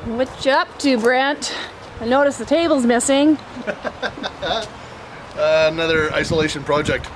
What you up to, Brent? I noticed the table's missing. Another isolation project.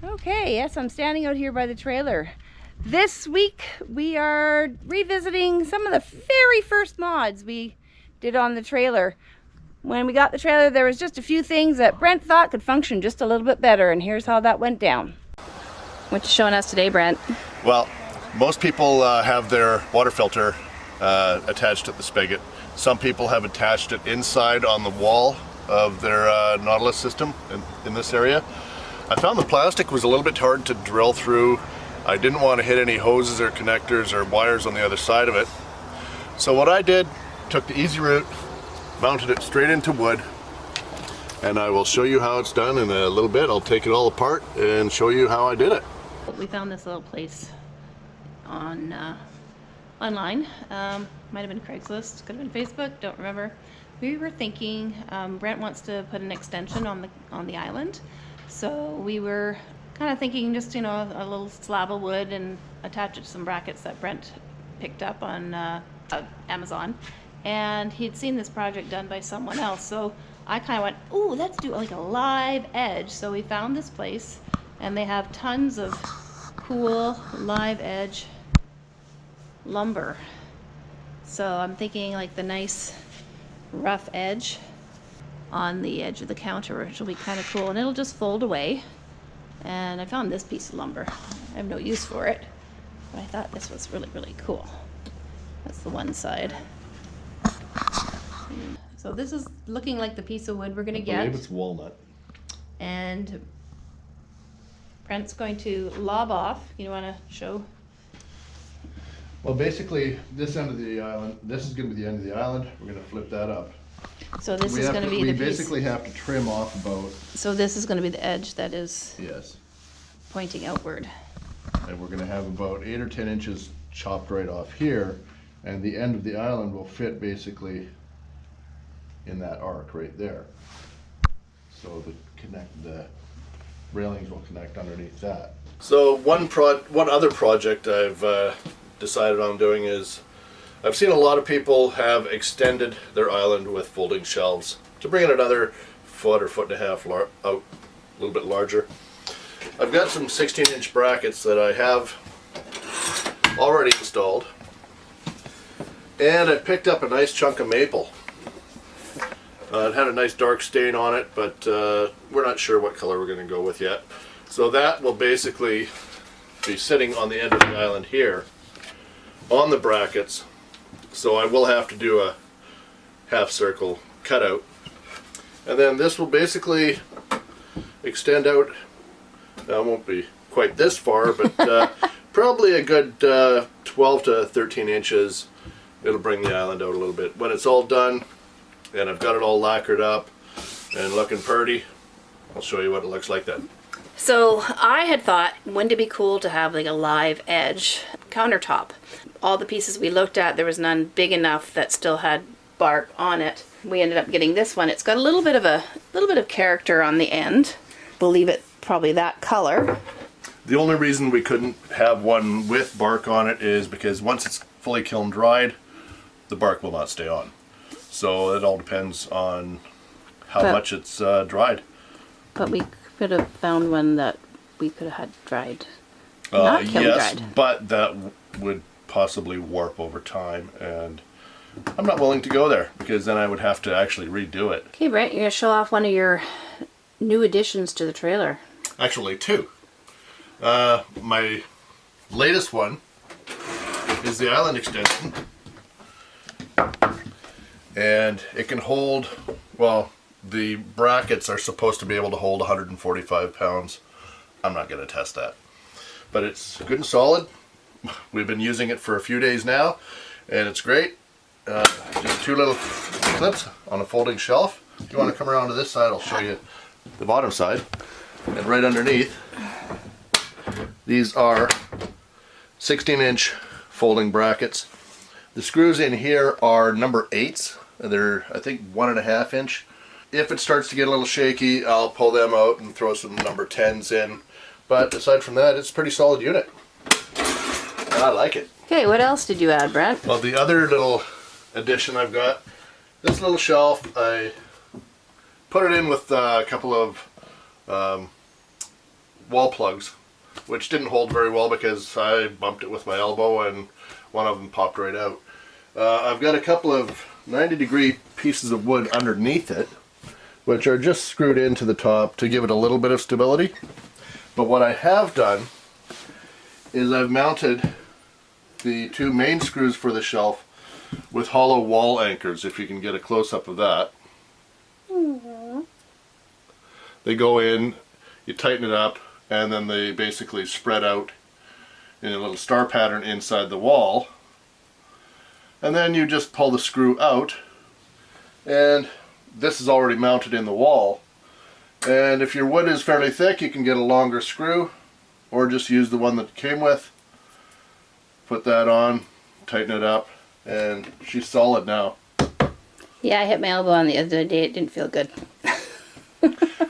Okay, yes, I'm standing out here by the trailer. This week we are revisiting some of the very first mods we did on the trailer. When we got the trailer, there was just a few things that Brent thought could function just a little bit better, and here's how that went down. What you showing us today, Brent? Well, most people have their water filter attached at the spigot. Some people have attached it inside on the wall of their Nautilus system in this area. I found the plastic was a little bit hard to drill through. I didn't want to hit any hoses or connectors or wires on the other side of it. So what I did, took the easy route, mounted it straight into wood, and I will show you how it's done in a little bit. I'll take it all apart and show you how I did it. We found this little place on online. Might have been Craigslist, could have been Facebook, don't remember. We were thinking Brent wants to put an extension on the island. So we were kind of thinking just, you know, a little slab of wood and attach it to some brackets that Brent picked up on Amazon. And he'd seen this project done by someone else. So I kind of went, ooh, let's do like a live edge. So we found this place and they have tons of cool live edge lumber. So I'm thinking like the nice rough edge on the edge of the counter, which will be kind of cool, and it'll just fold away. And I found this piece of lumber. I have no use for it, but I thought this was really, really cool. That's the one side. So this is looking like the piece of wood we're gonna get. I believe it's walnut. And Brent's going to lob off. You wanna show? Well, basically, this end of the island, this is going to be the end of the island. We're going to flip that up. So this is going to be the piece. We basically have to trim off about. So this is going to be the edge that is. Yes. Pointing outward. And we're going to have about 8 or 10 inches chopped right off here, and the end of the island will fit basically in that arc right there. So the railings will connect underneath that. So one other project I've decided on doing is, I've seen a lot of people have extended their island with folding shelves to bring it another foot or foot and a half out, a little bit larger. I've got some 16-inch brackets that I have already installed, and I picked up a nice chunk of maple. It had a nice dark stain on it, but we're not sure what color we're going to go with yet. So that will basically be sitting on the end of the island here on the brackets. So I will have to do a half circle cutout, and then this will basically extend out. Now it won't be quite this far, but probably a good 12 to 13 inches. It'll bring the island out a little bit. When it's all done and I've got it all lacquered up and looking pretty, I'll show you what it looks like then. So I had thought, wouldn't it be cool to have like a live edge countertop? All the pieces we looked at, there was none big enough that still had bark on it. We ended up getting this one. It's got a little bit of character on the end. We'll leave it probably that color. The only reason we couldn't have one with bark on it is because once it's fully kiln dried, the bark will not stay on. So it all depends on how much it's dried. But we could have found one that we could have had dried. Not kiln yes, dried. But that would possibly warp over time, and I'm not willing to go there because then I would have to actually redo it. Okay, Brent, you're gonna show off one of your new additions to the trailer. Actually, two. My latest one is the island extension, and it can hold, well, the brackets are supposed to be able to hold 145 pounds. I'm not going to test that, but it's good and solid. We've been using it for a few days now, and it's great. Just two little clips on a folding shelf. If you want to come around to this side, I'll show you the bottom side, and right underneath, these are 16-inch folding brackets. The screws in here are number 8s. They're, I think, 1.5 inch. If it starts to get a little shaky, I'll pull them out and throw some number 10s in. But aside from that, it's a pretty solid unit. I like it. Okay, what else did you add, Brent? Well, the other little addition I've got, this little shelf, I put it in with a couple of wall plugs, which didn't hold very well because I bumped it with my elbow and one of them popped right out. I've got a couple of 90-degree pieces of wood underneath it, which are just screwed into the top to give it a little bit of stability. But what I have done is I've mounted the 2 main screws for the shelf with hollow wall anchors, if you can get a close-up of that. They go in, you tighten it up, and then they basically spread out in a little star pattern inside the wall. And then you just pull the screw out, and this is already mounted in the wall. And if your wood is fairly thick, you can get a longer screw, or just use the one that came with. Put that on, tighten it up, and she's solid now. Yeah, I hit my elbow on the other day. It didn't feel good.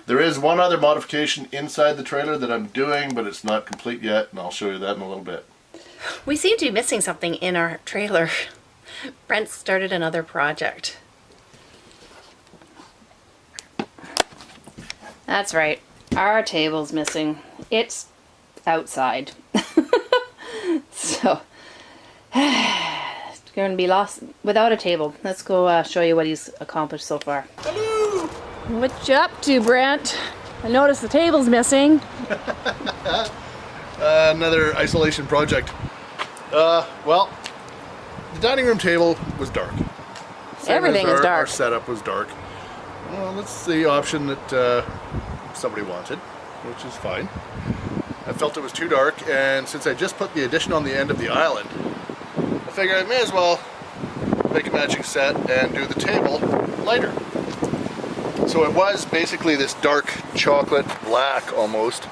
There is one other modification inside the trailer that I'm doing, but it's not complete yet, and I'll show you that in a little bit. We seem to be missing something in our trailer. Brent started another project. That's right. Our table's missing. It's outside. So, it's going to be lost without a table. Let's go show you what he's accomplished so far. Hello! What you up to, Brent? I noticed the table's missing. Another isolation project. Well, the dining room table was dark. Everything is dark. Our setup was dark. Well, that's the option that somebody wanted, which is fine. I felt it was too dark, and since I just put the addition on the end of the island, I figured I may as well make a matching set and do the table lighter. So it was basically this dark chocolate black almost.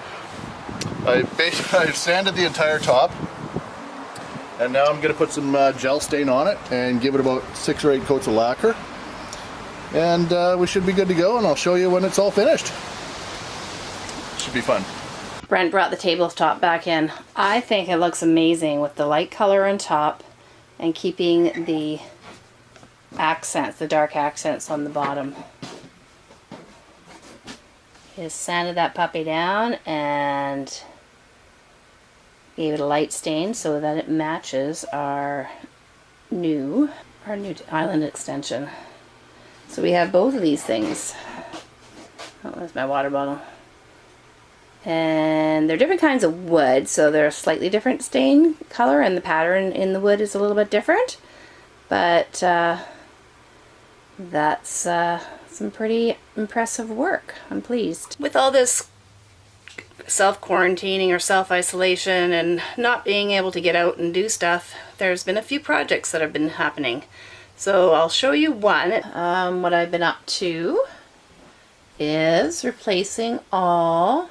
I've sanded the entire top, and now I'm going to put some gel stain on it and give it about 6 or 8 coats of lacquer. And we should be good to go, and I'll show you when it's all finished. Should be fun. Brent brought the tabletop back in. I think it looks amazing with the light color on top and keeping the accents, the dark accents on the bottom. Just sanded that puppy down and gave it a light stain so that it matches our new island extension. So we have both of these things. Oh, there's my water bottle. And they're different kinds of wood, so they're a slightly different stain color, and the pattern in the wood is a little bit different. But that's some pretty impressive work. I'm pleased. With all this self-quarantining or self-isolation and not being able to get out and do stuff, there's been a few projects that have been happening. So I'll show you one. What I've been up to is replacing all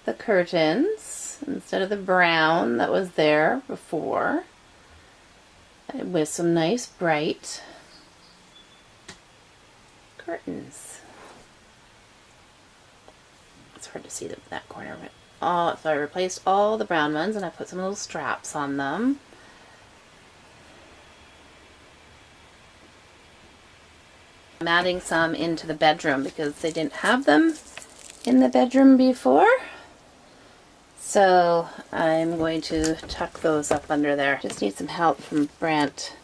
the curtains instead of the brown that was there before with some nice bright curtains. It's hard to see that corner of it. So I replaced all the brown ones and I put some little straps on them. I'm adding some into the bedroom because they didn't have them in the bedroom before. So I'm going to tuck those up under there. Just need some help from Brent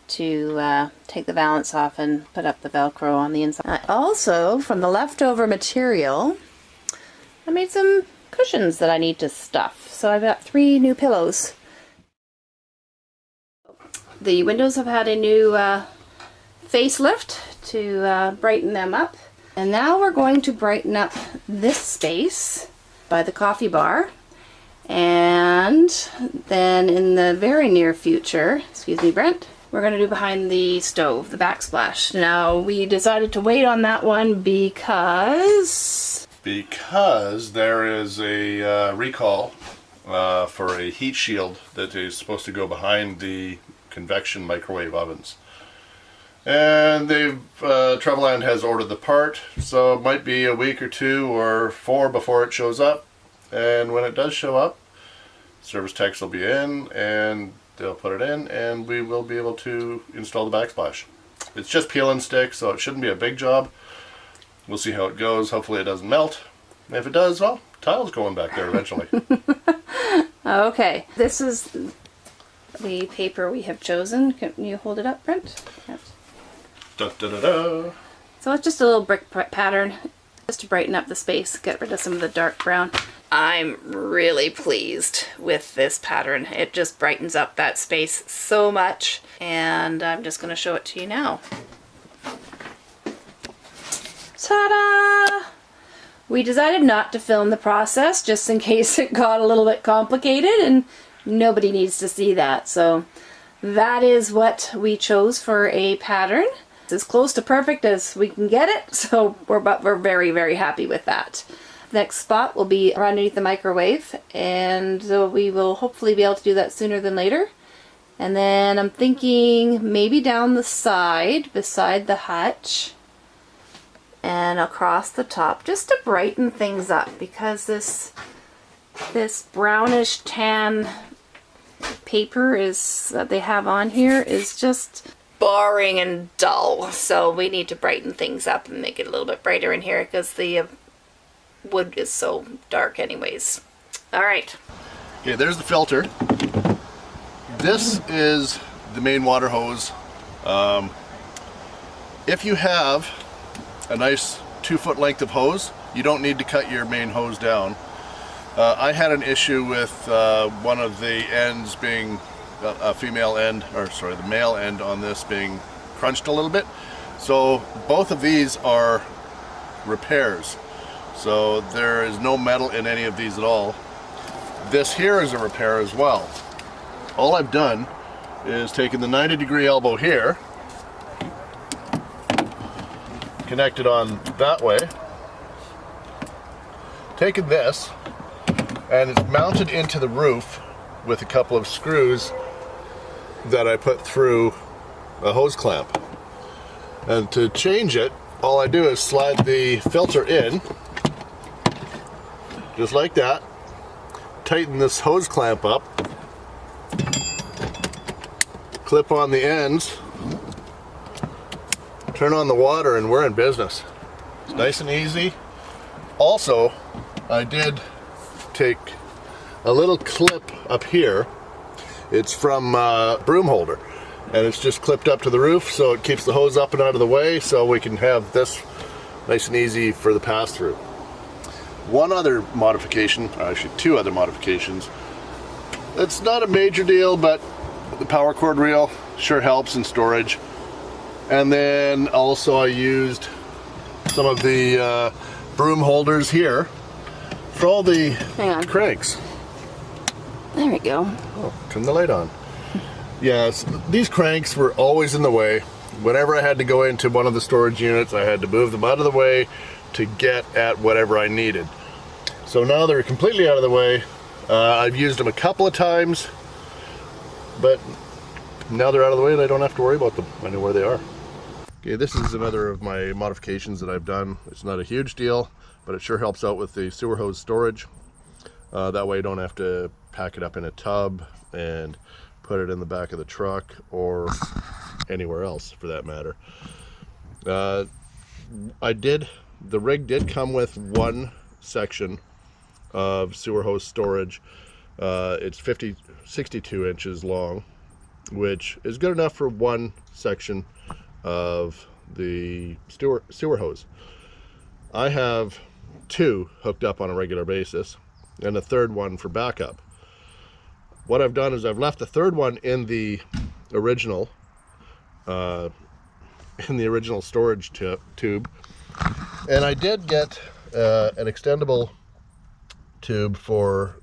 to take the valance off and put up the Velcro on the inside. Also, from the leftover material, I made some cushions that I need to stuff. So I've got 3 new pillows. The windows have had a new facelift to brighten them up. And now we're going to brighten up this space by the coffee bar. And then in the very near future, excuse me, Brent, we're going to do behind the stove, the backsplash. Now, we decided to wait on that one because there is a recall for a heat shield that is supposed to go behind the convection microwave ovens. And Traveland has ordered the part, so it might be a week or 2 or 4 before it shows up. And when it does show up, service techs will be in and they'll put it in, and we will be able to install the backsplash. It's just peel and stick, so it shouldn't be a big job. We'll see how it goes. Hopefully it doesn't melt. And if it does, well, tile's going back there eventually. Okay, this is the paper we have chosen. Can you hold it up, Brent? Yep. Da, da, da, da. So it's just a little brick pattern, just to brighten up the space, get rid of some of the dark brown. I'm really pleased with this pattern. It just brightens up that space so much, and I'm just going to show it to you now. Ta-da! We decided not to film the process just in case it got a little bit complicated, and nobody needs to see that. So that is what we chose for a pattern. It's as close to perfect as we can get it, so we're very, very happy with that. Next spot will be underneath the microwave, and so we will hopefully be able to do that sooner than later. And then I'm thinking maybe down the side beside the hutch and across the top, just to brighten things up, because this brownish tan paper that they have on here is just boring and dull. So we need to brighten things up and make it a little bit brighter in here, because the wood is so dark anyways. All right. Okay, there's the filter. This is the main water hose. If you have a nice 2-foot length of hose, you don't need to cut your main hose down. I had an issue with one of the ends being a female end, or sorry, the male end on this being crunched a little bit. So both of these are repairs. So there is no metal in any of these at all. This here is a repair as well. All I've done is taken the 90-degree elbow here, connected on that way, taken this, and it's mounted into the roof with a couple of screws that I put through a hose clamp. And to change it, all I do is slide the filter in, just like that, tighten this hose clamp up, clip on the ends, turn on the water, and we're in business. It's nice and easy. Also, I did take a little clip up here. It's from a broom holder, and it's just clipped up to the roof, so it keeps the hose up and out of the way, so we can have this nice and easy for the pass-through. One other modification, actually 2 other modifications. It's not a major deal, but the power cord reel sure helps in storage. And then also I used some of the broom holders here for all the cranks. There we go. Oh, turn the light on. Yes, these cranks were always in the way. Whenever I had to go into one of the storage units, I had to move them out of the way to get at whatever I needed. So now they're completely out of the way. I've used them a couple of times, but now they're out of the way and I don't have to worry about them. I know where they are. Okay, this is another of my modifications that I've done. It's not a huge deal, but it sure helps out with the sewer hose storage. That way you don't have to pack it up in a tub and put it in the back of the truck or anywhere else for that matter. The rig did come with one section of sewer hose storage. It's 62 inches long, which is good enough for one section of the sewer hose. I have 2 hooked up on a regular basis and a third one for backup. What I've done is I've left the third one in the original storage tube, and I did get an extendable tube for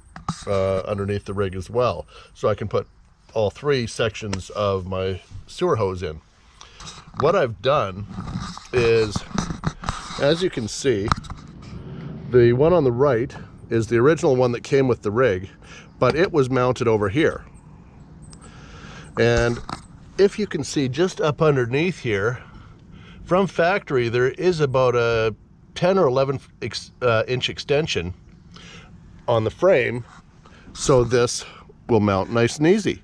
underneath the rig as well, so I can put all three sections of my sewer hose in. What I've done is, as you can see, the one on the right is the original one that came with the rig, but it was mounted over here. And if you can see just up underneath here, from factory, there is about a 10 or 11 inch extension on the frame, so this will mount nice and easy.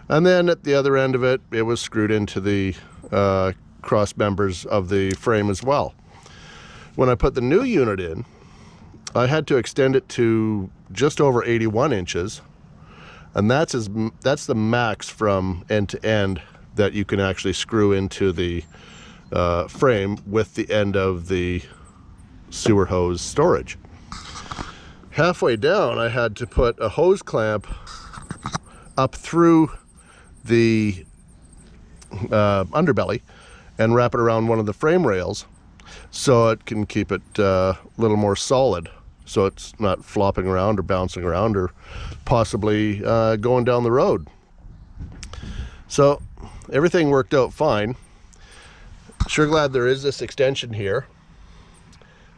And then at the other end of it, it was screwed into the cross members of the frame as well. When I put the new unit in, I had to extend it to just over 81 inches, and that's the max from end to end that you can actually screw into the frame with the end of the sewer hose storage. Halfway down, I had to put a hose clamp up through the underbelly and wrap it around one of the frame rails so it can keep it a little more solid, so it's not flopping around or bouncing around or possibly going down the road. So everything worked out fine. Sure glad there is this extension here.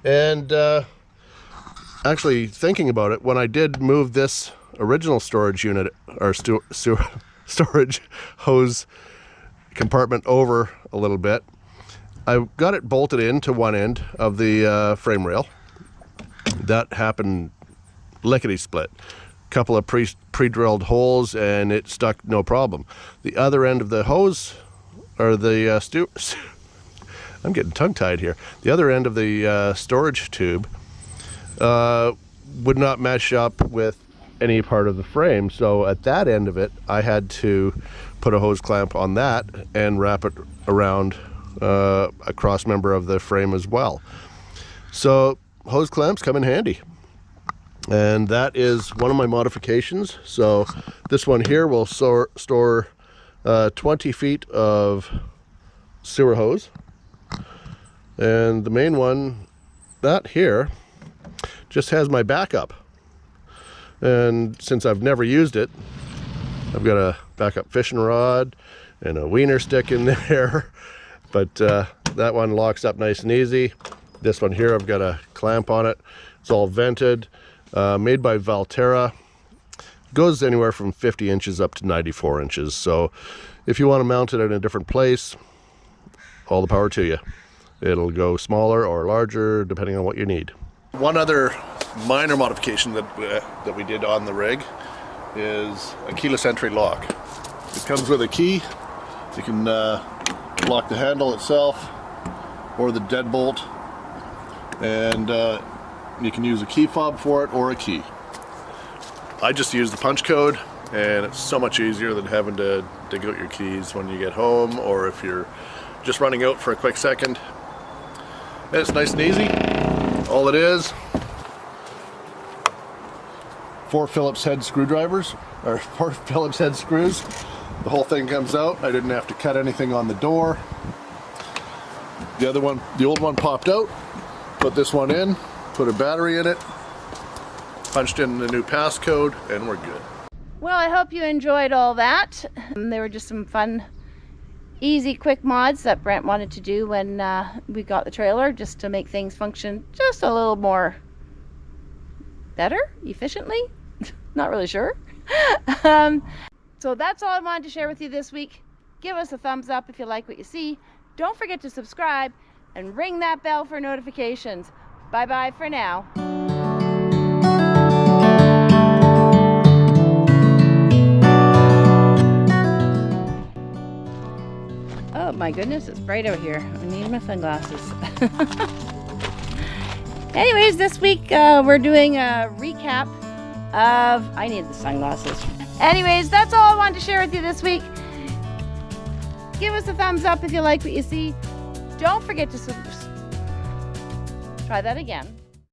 And actually thinking about it, when I did move this original storage unit or storage hose compartment over a little bit, I got it bolted into one end of the frame rail. That happened lickety-split. Couple of pre-drilled holes and it stuck no problem. The other end of the hose, or the I'm getting tongue-tied here. The other end of the storage tube would not mesh up with any part of the frame, so at that end of it I had to put a hose clamp on that and wrap it around a cross member of the frame as well. So hose clamps come in handy, and that is one of my modifications. So this one here will store 20 feet of sewer hose, and the main one, that here, just has my backup. And since I've never used it, I've got a backup fishing rod and a wiener stick in there, but that one locks up nice and easy. This one here, I've got a clamp on it. It's all vented, made by Valterra. Goes anywhere from 50 inches up to 94 inches. So if you want to mount it in a different place, all the power to you. It'll go smaller or larger depending on what you need. One other minor modification that we did on the rig is a keyless entry lock. It comes with a key. You can lock the handle itself or the deadbolt, and you can use a key fob for it or a key. I just use the punch code, and it's so much easier than having to dig out your keys when you get home or if you're just running out for a quick second. And it's nice and easy. All it is, 4 Phillips head screwdrivers, or 4 Phillips head screws. The whole thing comes out. I didn't have to cut anything on the door. The other one, the old one popped out. Put this one in, put a battery in it, punched in the new passcode, and we're good. Well, I hope you enjoyed all that. They were just some fun, easy, quick mods that Brent wanted to do when we got the trailer, just to make things function just a little more better, efficiently. Not really sure. So that's all I wanted to share with you this week. Give us a thumbs up if you like what you see. Don't forget to subscribe and ring that bell for notifications. Bye-bye for now. Oh my goodness, it's bright out here. I need my sunglasses. Anyways, this week we're doing a recap of... I need the sunglasses. Anyways, that's all I wanted to share with you this week. Give us a thumbs up if you like what you see. Don't forget to try that again.